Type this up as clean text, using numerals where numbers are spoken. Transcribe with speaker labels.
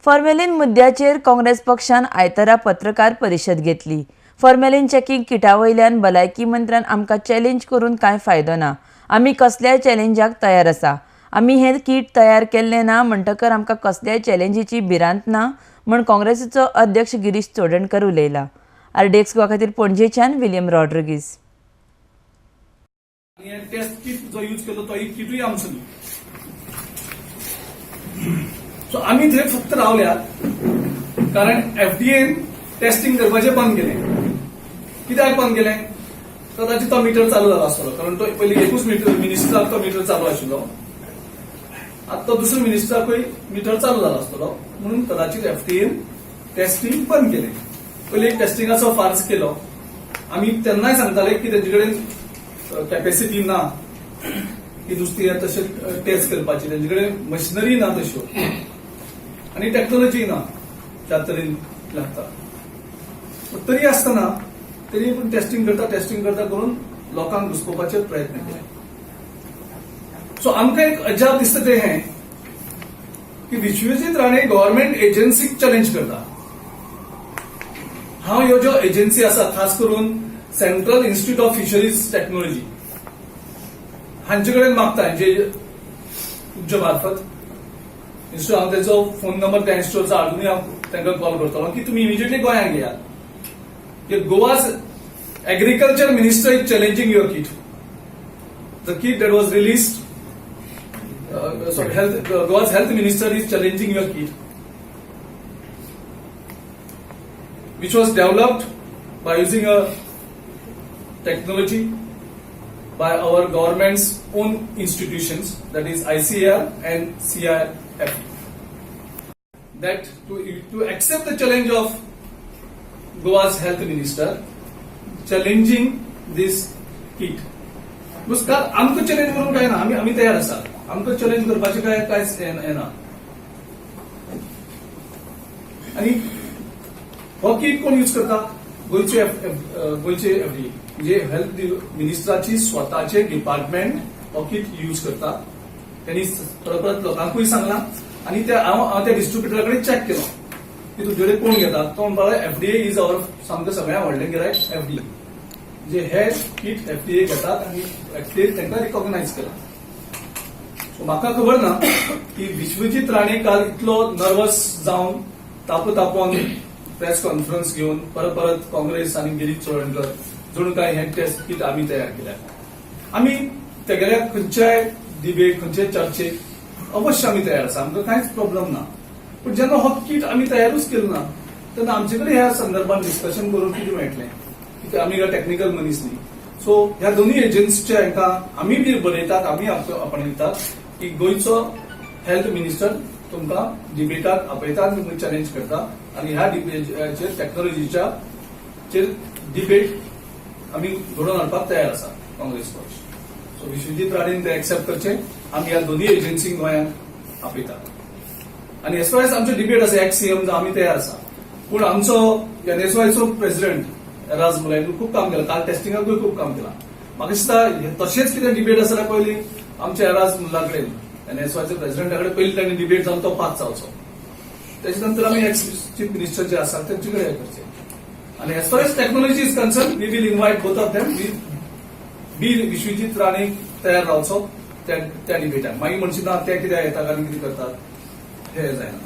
Speaker 1: Formalin मुद्द्याचेर Congress पक्षान आयतारा पत्रकार परिशद घेतली। फॉर्मेलिन चेकिंग किटावयल्यान भलायकी मंत्र्यान आमकां चॅलेंज करून कांय फायदो ना। आमी कसल्याय चॅलेंजाक तयार आसा। आमी हे किट तयार केल्ले ना म्हणटकर आमकां कसल्याय चॅलेंजीची भिरांत ना म्हण काँग्रेसीचो अध्यक्ष गिरीश चोडणकर उलयला। आरडीएक्स गोवा खातीर पणजेच्यान विलियम रॉड्रिगीज।
Speaker 2: टेस्ट किट जो यूज केलो तो किटूय आमचो न्ही। सो आमी थंय फक्त रावल्यात कारण एफडीएन टेस्टिंग करपाचें बंद केलें। कित्याक बंद केलें? कदाचित तो मिटर चालू जाला आसतलो, कारण तो पयलीं एकूच मिनिस्टराक तो मिटर चालू आशिल्लो। आतां तो दुसऱ्या मिनिस्टराकूय मिटर चालू जाला आसतलो, म्हणून कदाचित एफडीएन टेस्टिंग बंद केलें। पयलीं एक टेस्टिंगाचो फार्स केलो। आमी तेन्नाय सांगताले की तेंचे कडेन कॅपॅसिटी ना की नुस्तें तशें टेस्ट करपाची, तेंचे कडेन मशिनरी ना तश्यो आनी टेक्नॉलॉजी ना ज्या तरेन लागता। तरी आसतना तरी पूण टेस्टिंग करता करून लोकांक घुसपोवपाचे प्रयत्न केले। सो आमकां एक अजाप दिसता तें हें की विश्वजीत राणे गव्हर्नमेंट एजन्सीक चॅलेंज करता। हांव ह्यो ज्यो एजन्सी आसा, खास करून central institute of fisheries technology हांचे कडेन मागता, जे तुमच्या मार्फत इन्स्टिट्यूट, हांव तेचो फोन नंबर त्या इन्स्टिट्यूटचा हाडूनय हांव तांकां कॉल करतलो की तुमी इमिजिएटली गोंयांत येयात। गोवा's agriculture minister is challenging your kit. The kit that was released, Goa's health minister is challenging your kit, which was developed by using a technology by our government's own institutions, that is ICAR and CIF. That to accept the challenge of Goa's health minister challenging this kit. मुस्कार आमकां challenge करूंक काय ना, आमी तयार आसा। आमकां challenge करपाचें कांयच येना। आनी हो किट कोण यूज करता? गोंयचे एफडीए, म्हणजे हेल्थ मिनिस्टराची स्वताचे डिपार्टमेंट हो किट यूज करता। त्यांनी परत लोकांकूय सांगला आनी हांव त्या डिस्ट्रिब्युटरा कडेन चॅक केलो की तुजे कडेन कोण घेता। तो म्हणपाक एफडीए इज आवर सामकें सगळ्यां व्हडलें गिरायक एफडीए, म्हणजे हे किट एफडीए घेतात आनी एफडीए तांकां रिकॉग्नायज केला। सो म्हाका खबर ना की विश्वजीत राणे काल इतलो नर्वस जावन तापोवन प्रेस कॉन्फरन्स घेवन परत काँग्रेस आनी गिरीश चोडणकर जणू काय हे टेस्ट किट आमी तयार केल्या। आमी तेगेल्या खंयच्याय डिबेट, खंयच्याय चर्चेक अवश्य आमी तयार आसा, आमकां कांयच प्रॉब्लेम ना। पण जेन्ना हो किट आमी तयारूच केलो ना तेन्ना आमचे कडेन ह्या संदर्भात डिस्कशन करून कितें मेळटलें, कित्याक आमी टेक्निकल मनीस न्ही। सो ह्या दोनूय एजन्सीच्या हांकां आमी बी बरयतात, आमी आपणयतात की गोंयचो हेल्थ मिनिस्टर तुमकां डिबेटाक आपयता, तुमकां चॅलेंज करता आनी ह्या डिबेटाचेर टेक्नॉलॉजीच्या डिबेट आमी घडोवन हाडपाक तयार आसा काँग्रेस पक्ष। सो विश्वजीत राणेन ते एक्सेप्ट करचें, आमी ह्या दोनूय एजन्सींक गोंयांत आपयतात। आणि एस फार एज आमचे डिबेट आसा एक्स सीएम आमी तयार आसा, पूण आमचो एनएसवायचो प्रेसिडेंट राज मुलायन खूब काम केलां, काल टेस्टिंगाकूय खूब काम केलां। म्हाका दिसता तशेंच कितें डिबेट आसा जाल्यार पयलीं आमच्या राज मुला कडेन एनएसवायच्या प्रेसिडेंटा कडेन पयलीं तांणी डिबेट जावन तो पास जावचो, तेच्या नंतर आमी एक्स चीफ मिनिस्टर जे आसा तेंचे कडेन करचें। आनी as far as technology is concern we will invite both of them, बी विश्वजीत राणे तयार रावचो त्या डिबेटाक। मागीर म्हणची ना ते कित्याक येतात आनी कितें करतात हे जायना।